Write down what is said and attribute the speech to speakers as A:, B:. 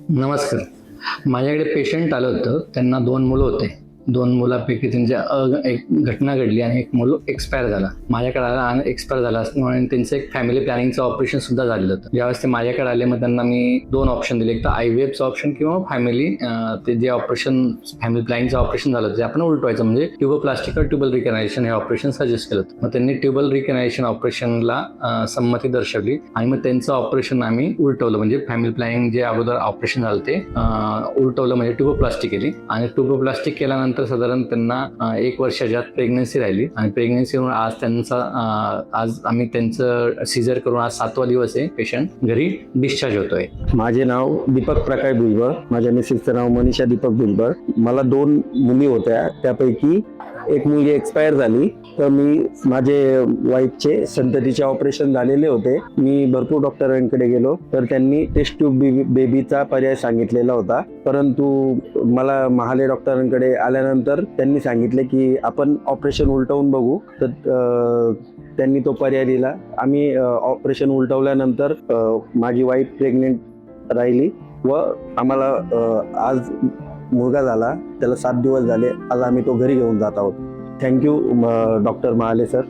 A: नमस्कार. माझ्याकडे पेशंट आलं होतं. त्यांना 2 मुलं होते. 2 मुलांपैकी त्यांच्या एक घटना घडली आणि एक मूल एक्सपायर झाला. माझ्याकडे आला आणि एक्सपायर झाला असल्यामुळे त्यांचं एक फॅमिली प्लॅनिंगचं ऑपरेशन सुद्धा झालेलं होतं. ज्यावेळेस ते माझ्याकडे आले, मग त्यांना मी 2 ऑप्शन दिले. एक तर IVFचं ऑप्शन किंवा फॅमिली ते जे ऑपरेशन फॅमिली प्लॅनिंगचं ऑपरेशन झालं ते आपण उलटवायचं, म्हणजे ट्युबोप्लास्टिक किंवा ट्युबल रिकॅनायझेशन हे ऑपरेशन सजेस्ट केलं होतं. मग त्यांनी ट्युबल रिकॅनायझेशन ऑपरेशनला संमती दर्शवली आणि मग त्यांचं ऑपरेशन आम्ही उलटवलं, म्हणजे फॅमिली प्लॅनिंग जे अगोदर ऑपरेशन झालं ते उलटवलं, म्हणजे ट्युबोप्लास्टिक केली. आणि ट्युबोप्लास्टिक केल्यानंतर साधारण त्यांना 1 वर्षाच्या प्रेग्नन्सी राहिली आणि प्रेग्नन्सीमुळे आज आम्ही त्यांचं सीझर करून आज 7वा दिवस आहे. पेशंट घरी डिस्चार्ज होतोय.
B: माझे नाव दीपक प्रकाश भुजबळ. माझ्या मिसेसचं नाव मनीषा दीपक भुजबळ. मला 2 मुली होत्या, त्यापैकी एक मुलगी एक्सपायर झाली. तर मी माझे वाईफचे संततीचे ऑपरेशन झालेले होते. मी भरपूर डॉक्टरांकडे गेलो, तर त्यांनी टेस्ट ट्यूब बेबीचा पर्याय सांगितलेला होता. परंतु मला महाले डॉक्टरांकडे आल्यानंतर त्यांनी सांगितले की आपण ऑपरेशन उलटवून बघू. तर त्यांनी तो पर्याय दिला. आम्ही ऑपरेशन उलटवल्यानंतर माझी वाईफ प्रेग्नेंट राहिली व आम्हाला आज मुलगा झाला. त्याला 7 दिवस झाले. आज आम्ही तो घरी घेऊन जात आहोत. Thank you doctor Mahale sir.